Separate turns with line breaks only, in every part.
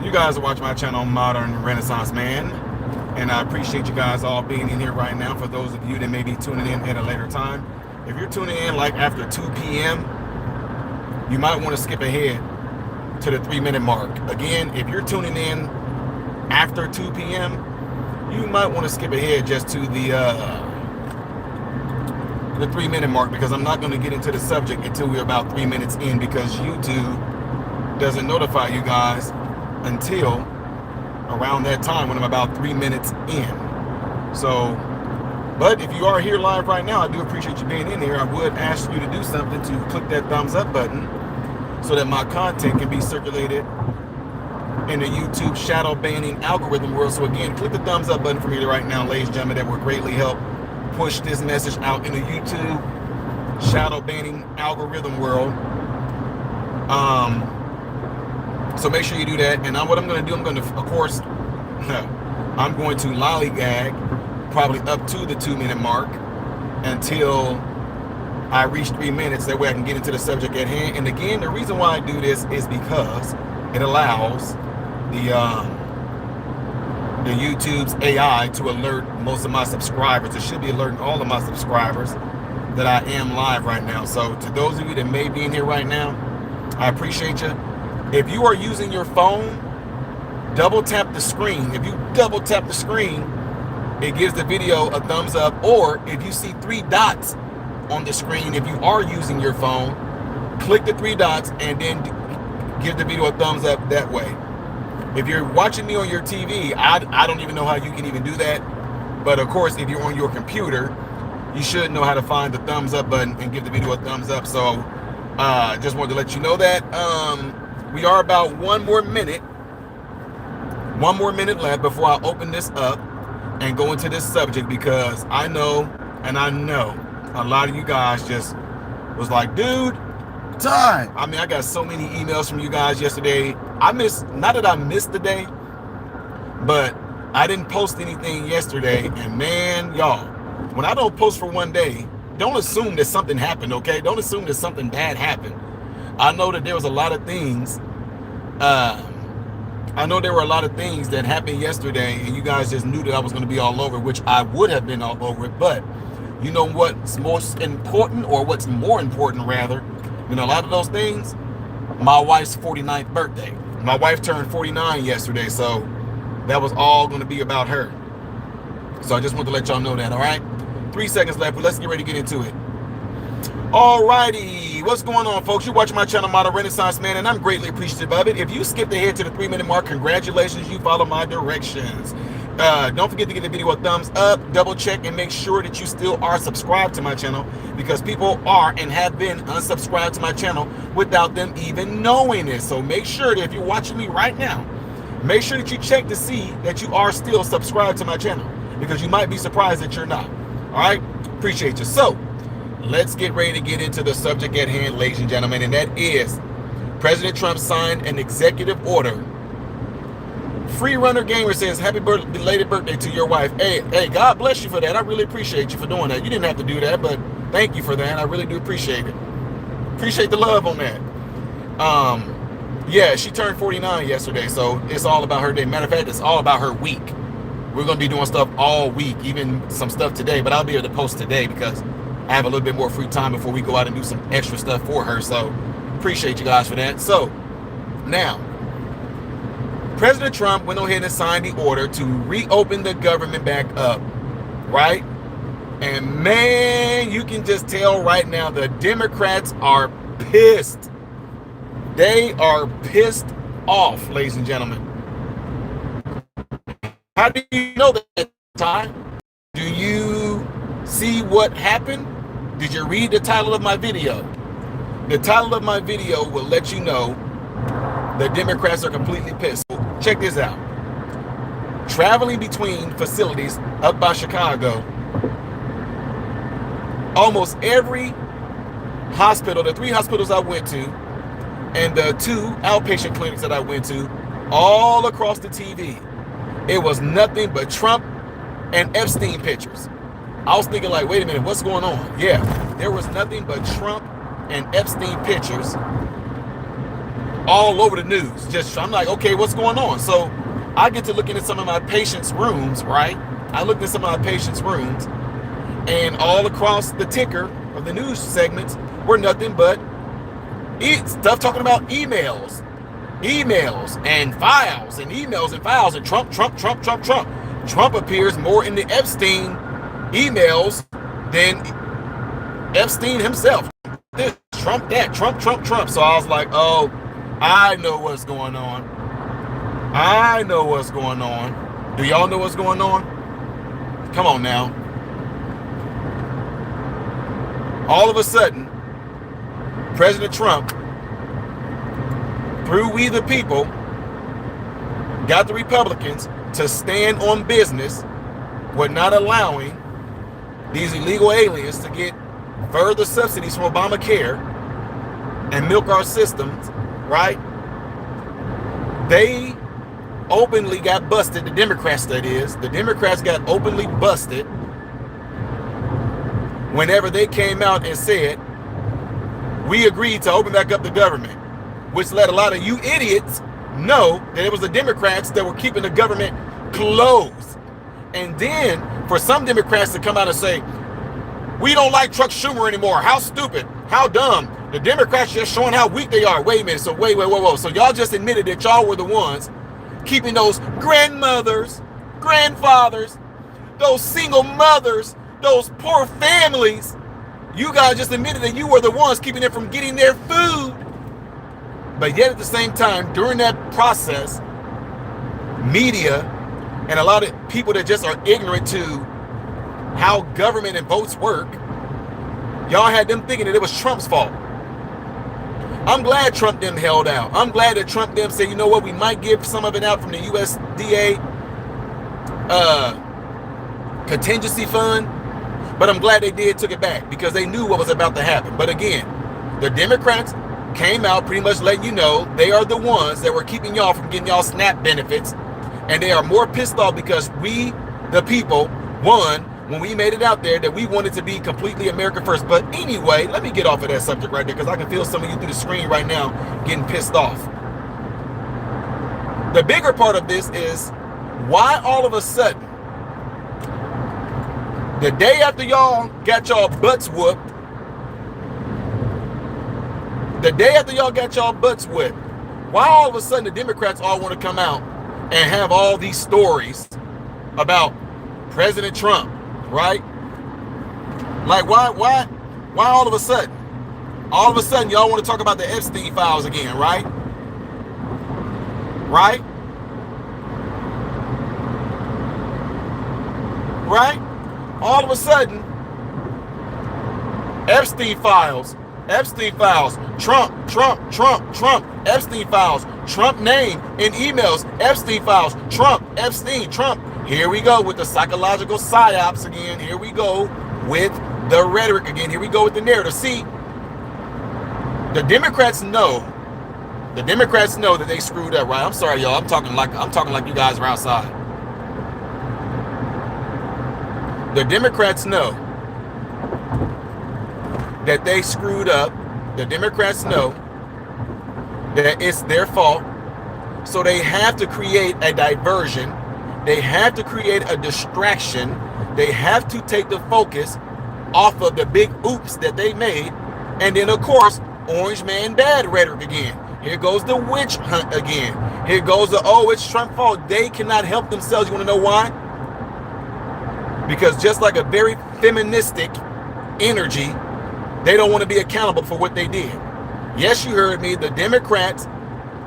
You guys are watching my channel, Modern Renaissance Man, and I appreciate you guys all being in here right now. For those of you that may be tuning in at a later time, if you're tuning in like after 2 p.m., you might want to skip ahead to the 3-minute mark. Again, if you're tuning in after 2 p.m., you might want to skip ahead just to the 3-minute mark, because I'm not going to get into the subject until we're about 3 minutes in, because YouTube doesn't notify you guys until around that time when I'm about 3 minutes in. So, but if you are here live right now, I do appreciate you being in here. I would ask you to do something to click that thumbs up button so that my content can be circulated in the YouTube shadow banning algorithm world. So again, click the thumbs up button for me right now, ladies and gentlemen. That will greatly help push this message out in the YouTube shadow banning algorithm world. So make sure you do that. And what I'm going to do, I'm going to, of course, I'm going to lollygag probably up to the 2-minute mark until I reach 3 minutes. That way I can get into the subject at hand. And again, the reason why I do this is because it allows the YouTube's AI to alert most of my subscribers. It should be alerting all of my subscribers that I am live right now. So to those of you that may be in here right now, I appreciate you. If you are using your phone, double tap the screen. If you double tap the screen, it gives the video a thumbs up. Or if you see 3 dots on the screen, if you are using your phone, click the 3 dots and then give the video a thumbs up that way. If you're watching me on your TV, I don't even know how you can even do that. But of course, if you're on your computer, you should know how to find the thumbs up button and give the video a thumbs up. So just wanted to let you know that. We are about one more minute left before I open this up and go into this subject, because I know a lot of you guys just was like, dude, time. I mean, I got so many emails from you guys yesterday. Not that I missed the day, but I didn't post anything yesterday. And man, y'all, when I don't post for one day, don't assume that something happened, okay? Don't assume that something bad happened. I know that there was a lot of things. I know there were a lot of things that happened yesterday, and you guys just knew that I was going to be all over it, which I would have been all over it. But you know what's most important, or what's more important rather, than a lot of those things? My wife's 49th birthday. My wife turned 49 yesterday, so that was all going to be about her. So I just want to let y'all know that, all right? 3 seconds left, but let's get ready to get into it. Alrighty, what's going on, folks? You're watching my channel, Modern Renaissance Man, and I'm greatly appreciative of it. If you skipped ahead to the 3-minute mark, congratulations, you follow my directions. Don't forget to give the video a thumbs up, double check, and make sure that you still are subscribed to my channel, because people are and have been unsubscribed to my channel without them even knowing it. So make sure that if you're watching me right now, make sure that you check to see that you are still subscribed to my channel, because you might be surprised that you're not. All right, appreciate you. So let's get ready to get into the subject at hand, ladies and gentlemen, and that is President Trump signed an executive order. Free Runner Gamer says, happy belated birthday to your wife. Hey, God bless you for that. I really appreciate you for doing that. You didn't have to do that, but thank you for that. I really do appreciate it. Appreciate the love on that. Yeah, she turned 49 yesterday, so it's all about her day. Matter of fact, it's all about her week. We're going to be doing stuff all week, even some stuff today, but I'll be able to post today because I have a little bit more free time before we go out and do some extra stuff for her. So appreciate you guys for that. So now, President Trump went ahead and signed the order to reopen the government back up, right? And man, you can just tell right now the Democrats are pissed. They are pissed off, ladies and gentlemen. How do you know that, Ty? Do you see what happened? Did you read the title of my video? The title of my video will let you know the Democrats are completely pissed. Check this out. Traveling between facilities up by Chicago, almost every hospital, the 3 hospitals I went to, and the 2 outpatient clinics that I went to, all across the TV, it was nothing but Trump and Epstein pictures. I was thinking like, wait a minute, what's going on? Yeah, there was nothing but Trump and Epstein pictures all over the news. Just, I'm like, okay, what's going on? So I get to looking at some of my patients' rooms, right? I looked at some of my patients' rooms, and all across the ticker of the news segments were nothing but stuff talking about emails and files and emails and files and Trump. Trump appears more in the Epstein emails than Epstein himself. This, Trump that, Trump. So I was like, oh, I know what's going on. I know what's going on. Do y'all know what's going on? Come on now. All of a sudden, President Trump, through We the People, got the Republicans to stand on business with not allowing these illegal aliens to get further subsidies from Obamacare and milk our systems, right? They openly got busted, the Democrats that is. The Democrats got openly busted whenever they came out and said, we agreed to open back up the government, which let a lot of you idiots know that it was the Democrats that were keeping the government closed. And then for some Democrats to come out and say, we don't like Chuck Schumer anymore. How stupid, how dumb. The Democrats just showing how weak they are. Wait a minute, so whoa. So y'all just admitted that y'all were the ones keeping those grandmothers, grandfathers, those single mothers, those poor families. You guys just admitted that you were the ones keeping them from getting their food. But yet at the same time, during that process, media and a lot of people that just are ignorant to how government and votes work, y'all had them thinking that it was Trump's fault. I'm glad Trump them held out. I'm glad that Trump them said, you know what, we might give some of it out from the USDA contingency fund, but I'm glad they took it back because they knew what was about to happen. But again, the Democrats came out pretty much letting you know they are the ones that were keeping y'all from getting y'all SNAP benefits, and they are more pissed off because we, the people, won when we made it out there that we wanted to be completely America first. But anyway, let me get off of that subject right there because I can feel some of you through the screen right now getting pissed off. The bigger part of this is why all of a sudden, the day after y'all got y'all butts whooped, why all of a sudden the Democrats all want to come out and have all these stories about President Trump, right? Like why all of a sudden? All of a sudden y'all want to talk about the Epstein files again, right? Right? All of a sudden, Epstein files, Trump, Epstein files, Trump name in emails, Epstein files, Trump, Epstein, Trump. Here we go with the psychological psyops again. Here we go with the rhetoric again. Here we go with the narrative. See, the Democrats know that they screwed up, right? I'm sorry, y'all. I'm talking like you guys are outside. The Democrats know that they screwed up. The Democrats know that it's their fault. So they have to create a diversion. They have to create a distraction. They have to take the focus off of the big oops that they made. And then, of course, Orange Man Bad rhetoric again. Here goes the witch hunt again. Here goes the, oh, it's Trump's fault. They cannot help themselves. You want to know why? Because just like a very feministic energy, they don't want to be accountable for what they did. Yes, you heard me. The Democrats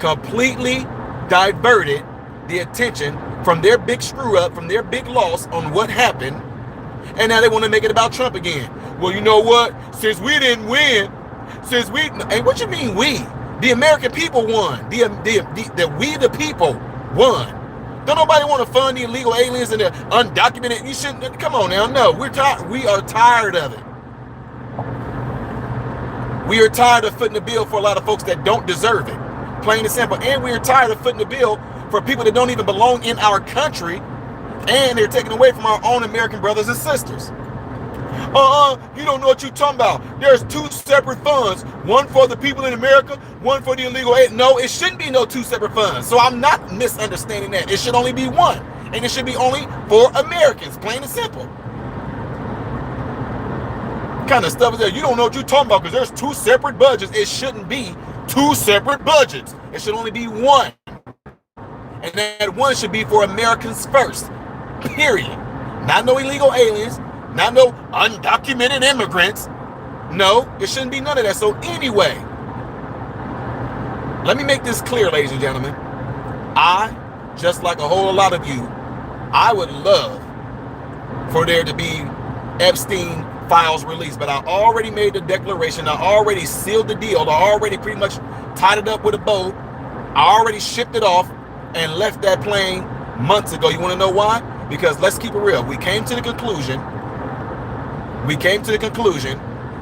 completely diverted the attention from their big screw up, from their big loss on what happened. And now they want to make it about Trump again. Well, you know what? Since we didn't win, hey, what you mean we? The American people won. We the people won. Don't nobody want to fund the illegal aliens and the undocumented. You shouldn't. Come on now. No, we are tired of it. We are tired of footing the bill for a lot of folks that don't deserve it. Plain and simple. And we are tired of footing the bill for people that don't even belong in our country, and they're taken away from our own American brothers and sisters. You don't know what you're talking about. There's two separate funds, one for the people in America, one for the illegal aid. No, it shouldn't be no two separate funds. So I'm not misunderstanding that. It should only be one, and it should be only for Americans, plain and simple. Kind of stuff is there. You don't know what you're talking about because there's two separate budgets. It shouldn't be two separate budgets. It should only be one. And that one should be for Americans first, period. Not no illegal aliens, not no undocumented immigrants. No, it shouldn't be none of that. So anyway, let me make this clear, ladies and gentlemen. I, just like a whole lot of you, I would love for there to be Epstein files released, but I already made the declaration. I already sealed the deal. I already pretty much tied it up with a bow. I already shipped it off and left that plane months ago. You want to know why? Because let's keep it real. We came to the conclusion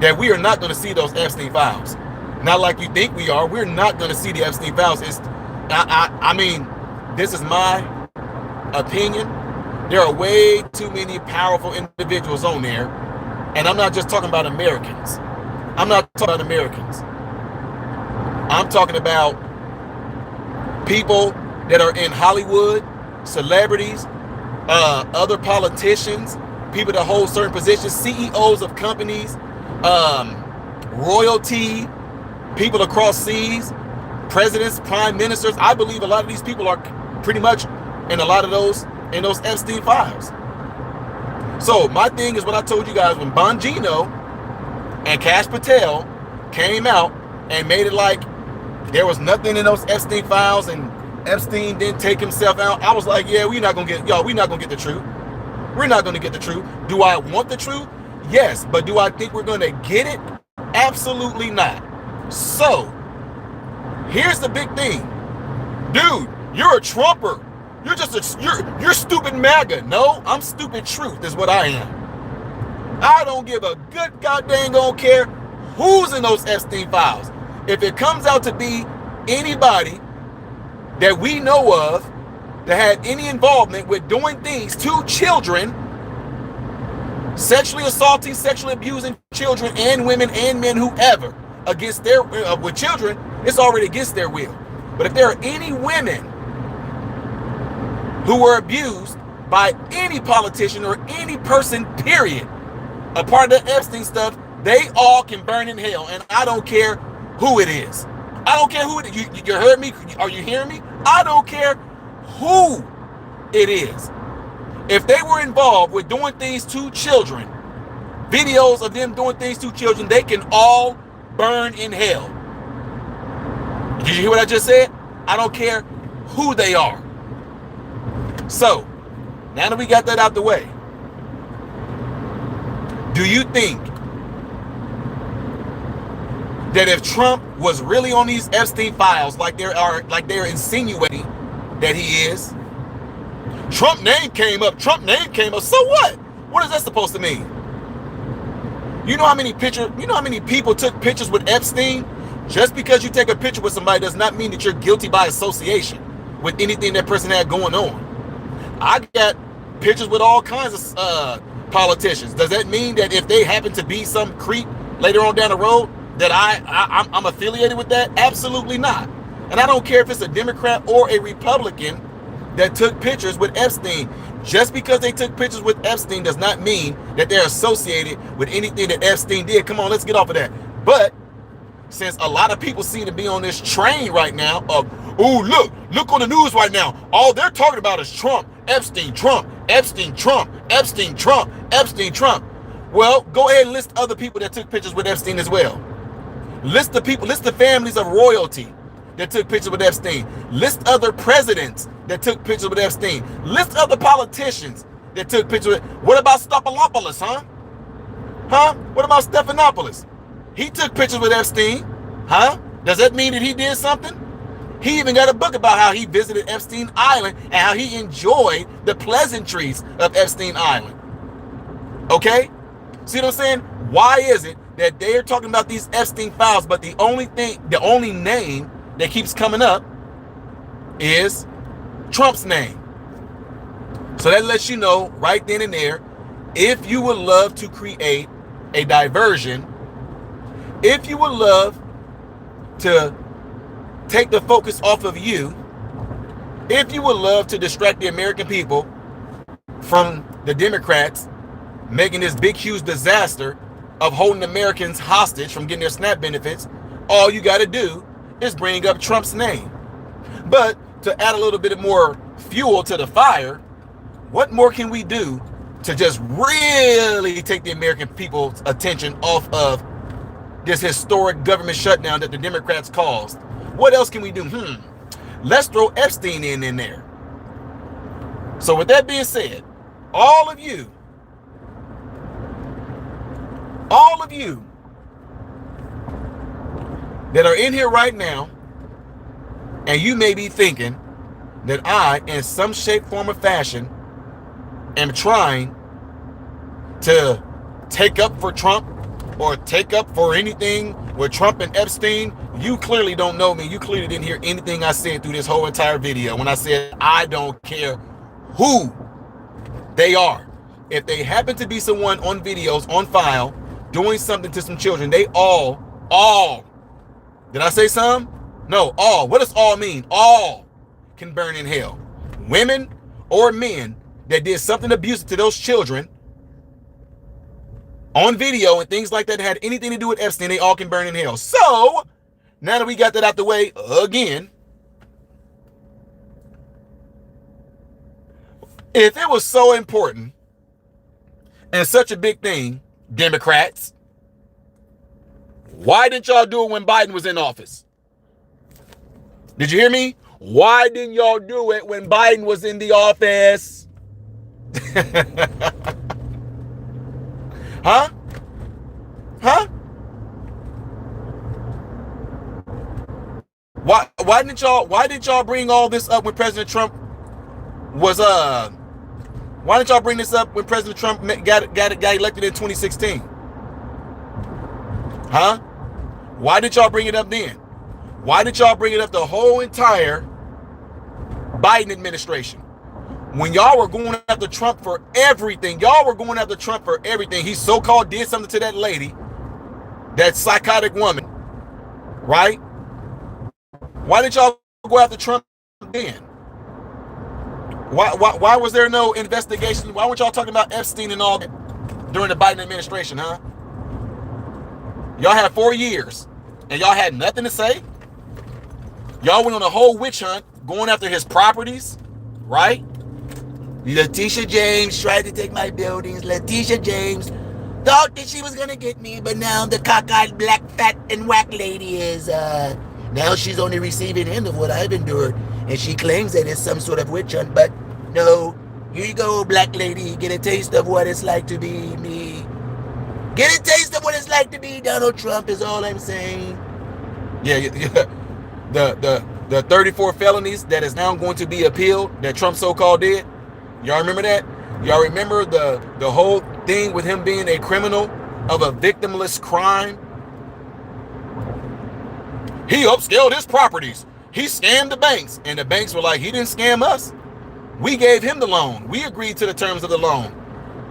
that we are not going to see those Epstein files. Not like you think we are. We're not going to see the Epstein files. I mean, this is my opinion. There are way too many powerful individuals on there. And I'm not just talking about Americans. I'm talking about people that are in Hollywood, celebrities, other politicians, people that hold certain positions, CEOs of companies, royalty, people across seas, presidents, prime ministers. I believe a lot of these people are pretty much in those Epstein files. So my thing is what I told you guys when Bongino and Cash Patel came out and made it like there was nothing in those Epstein files and Epstein didn't take himself out. I was like, yeah, we're not gonna get the truth. We're not gonna get the truth. Do I want the truth? Yes, but do I think we're gonna get it? Absolutely not. So here's the big thing. Dude, you're a Trumper. You're stupid MAGA. No, I'm stupid truth is what I am. I don't give a good goddamn don't care who's in those Epstein files. If it comes out to be anybody that we know of that had any involvement with doing things to children, sexually assaulting, sexually abusing children and women and men, whoever, against their with children, it's already against their will. But if there are any women who were abused by any politician or any person, period, a part of the Epstein stuff, they all can burn in hell. And I don't care who it is. I don't care who it is. You heard me? Are you hearing me? I don't care who it is. If they were involved with doing things to children, videos of them doing things to children, they can all burn in hell. Did you hear what I just said? I don't care who they are. So, now that we got that out the way, do you think that if Trump was really on these Epstein files like they're insinuating that he is, Trump name came up, so what? What is that supposed to mean? You know how many people took pictures with Epstein? Just because you take a picture with somebody does not mean that you're guilty by association with anything that person had going on. I got pictures with all kinds of politicians. Does that mean that if they happen to be some creep later on down the road that I'm affiliated with that? Absolutely not. And I don't care if it's a Democrat or a Republican that took pictures with Epstein. Just because they took pictures with Epstein does not mean that they're associated with anything that Epstein did. Come on, let's get off of that. But since a lot of people seem to be on this train right now of, oh, look on the news right now. All they're talking about is Trump, Epstein, Trump, Epstein, Trump, Epstein, Trump, Epstein, Trump. Well, go ahead and list other people that took pictures with Epstein as well. List the families of royalty that took pictures with Epstein. List other presidents that took pictures with Epstein. List other politicians that took pictures with. What about Stephanopoulos, huh? What about Stephanopoulos? He took pictures with Epstein, huh? Does that mean that he did something? He even got a book about how he visited Epstein Island and how he enjoyed the pleasantries of Epstein Island. Okay? See what I'm saying? Why is it that they're talking about these Epstein files, but the only name that keeps coming up is Trump's name? So that lets you know right then and there if you would love to create a diversion, if you would love to take the focus off of you, if you would love to distract the American people from the Democrats making this big, huge disaster of holding Americans hostage from getting their SNAP benefits, all you got to do is bring up Trump's name. But to add a little bit more fuel to the fire, what more can we do to just really take the American people's attention off of this historic government shutdown that the Democrats caused? What else can we do? Let's throw Epstein in there. So with that being said, all of you that are in here right now, and you may be thinking that I, in some shape, form, or fashion, am trying to take up for Trump or take up for anything with Trump and Epstein, you clearly don't know me. You clearly didn't hear anything I said through this whole entire video when I said I don't care who they are. If they happen to be someone on videos, on file, doing something to some children, they all, did I say some? No, all. What does all mean? All can burn in hell. Women or men that did something abusive to those children on video and things like that had anything to do with Epstein, they all can burn in hell. So, now that we got that out the way again, if it was so important and such a big thing, Democrats, why didn't y'all do it when Biden was in office? Did you hear me? Why didn't y'all do it when Biden was in the office? Huh? Why didn't y'all bring all this up when President Trump was why didn't y'all bring this up when President Trump got elected in 2016? Huh? Why didn't y'all bring it up then? Why didn't y'all bring it up the whole entire Biden administration? When y'all were going after Trump for everything, he so-called did something to that lady, that psychotic woman, right? Why didn't y'all go after Trump then? Why was there no investigation? Why weren't y'all talking about Epstein and all that during the Biden administration, huh? Y'all had 4 years and y'all had nothing to say? Y'all went on a whole witch hunt going after his properties, right? Letitia James tried to take my buildings. Letitia James thought that she was going to get me, but now the cockeyed black fat and whack lady is, now she's only receiving end of what I've endured. And she claims that it's some sort of witch hunt, but no. Here you go, black lady. Get a taste of what it's like to be me. Get a taste of what it's like to be Donald Trump is all I'm saying. Yeah. The 34 felonies that is now going to be appealed that Trump so-called did. Y'all remember that? Y'all remember the whole thing with him being a criminal of a victimless crime? He upscaled his properties. He scammed the banks. And the banks were like, he didn't scam us. We gave him the loan. We agreed to the terms of the loan.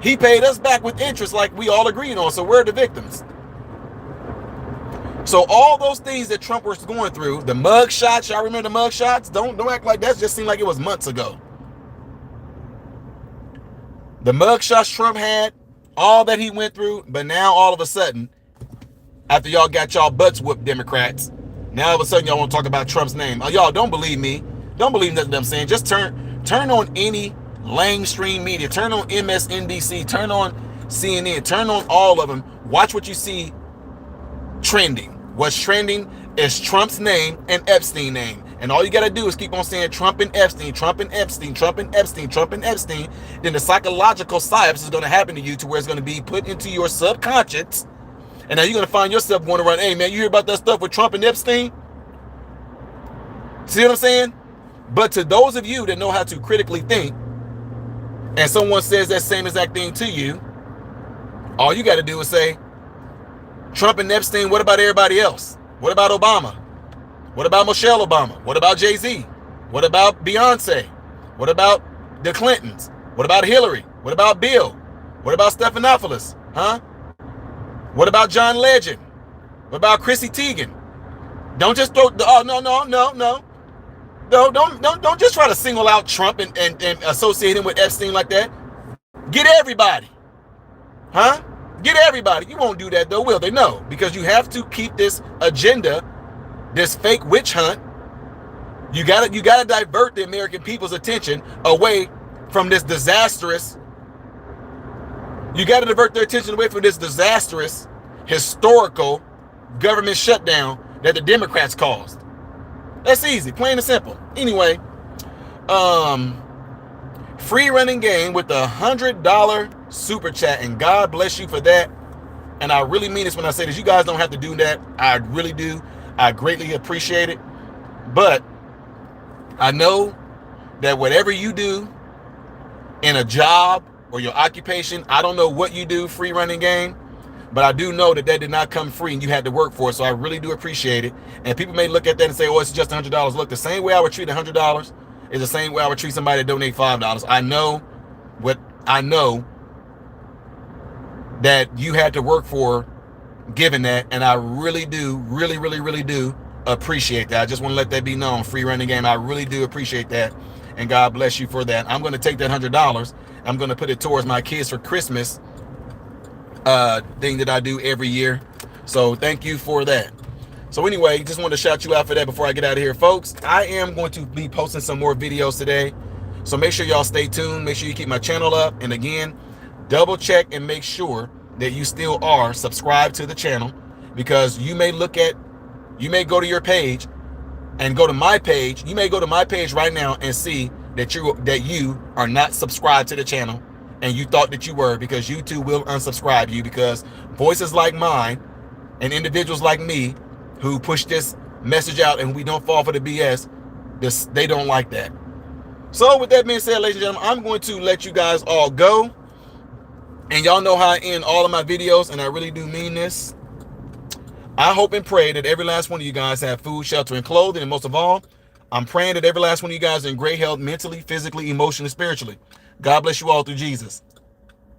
He paid us back with interest like we all agreed on. So we're the victims. So all those things that Trump was going through, the mug shots, y'all remember the mug shots? Don't act like that just seemed like it was months ago. The mug shots Trump had, all that he went through, but now all of a sudden, after y'all got y'all butts whooped, Democrats, now all of a sudden y'all want to talk about Trump's name. Y'all don't believe me. Don't believe nothing I'm saying. Just turn on any mainstream media. Turn on MSNBC. Turn on CNN. Turn on all of them. Watch what you see trending. What's trending is Trump's name and Epstein's name. And all you got to do is keep on saying Trump and Epstein, Trump and Epstein, Trump and Epstein, Trump and Epstein. Then the psychological psyops is going to happen to you to where it's going to be put into your subconscious. And now you're going to find yourself going around, hey, man, you hear about that stuff with Trump and Epstein? See what I'm saying? But to those of you that know how to critically think, and someone says that same exact thing to you, all you got to do is say, Trump and Epstein, what about everybody else? What about Obama? What about Michelle Obama? What about Jay-Z? What about Beyonce? What about the Clintons? What about Hillary? What about Bill? What about Stephanopoulos? Huh? What about John Legend? What about Chrissy Teigen? Don't just throw. Oh no. Don't just try to single out Trump and associate him with Epstein like that. Get everybody. Huh? Get everybody. You won't do that though, will they? No, because you have to keep this agenda, this fake witch hunt. You gotta divert the American people's attention away from this disastrous. You gotta divert their attention away from this disastrous, historical government shutdown that the Democrats caused. That's easy, plain and simple. Anyway, free running game with the $100 super chat, and God bless you for that. And I really mean this when I say this. You guys don't have to do that. I really do. I greatly appreciate it. But I know that whatever you do in a job or your occupation, I don't know what you do, free running game, but I do know that did not come free and you had to work for it. So I really do appreciate it. And people may look at that and say, oh, it's just $100. Look, the same way I would treat $100 is the same way I would treat somebody that donate $5. I know that you had to work for giving that, and I really do appreciate that. I just want to let that be known. Free running game, I really do appreciate that, and God bless you for that. I'm going to take that $100. I'm going to put it towards my kids for Christmas thing that I do every year. So thank you for that. So anyway, just wanted to shout you out for that before I get out of here, folks. I am going to be posting some more videos today, so make sure y'all stay tuned. Make sure you keep my channel up, and again, double check and make sure that you still are subscribed to the channel, because you may go to your page and go to my page. You may go to my page right now and see that you are not subscribed to the channel, and you thought that you were, because YouTube will unsubscribe you, because voices like mine and individuals like me who push this message out and we don't fall for the BS, they don't like that. So with that being said, ladies and gentlemen, I'm going to let you guys all go. And y'all know how I end all of my videos, and I really do mean this. I hope and pray that every last one of you guys have food, shelter, and clothing. And most of all, I'm praying that every last one of you guys are in great health mentally, physically, emotionally, spiritually. God bless you all through Jesus.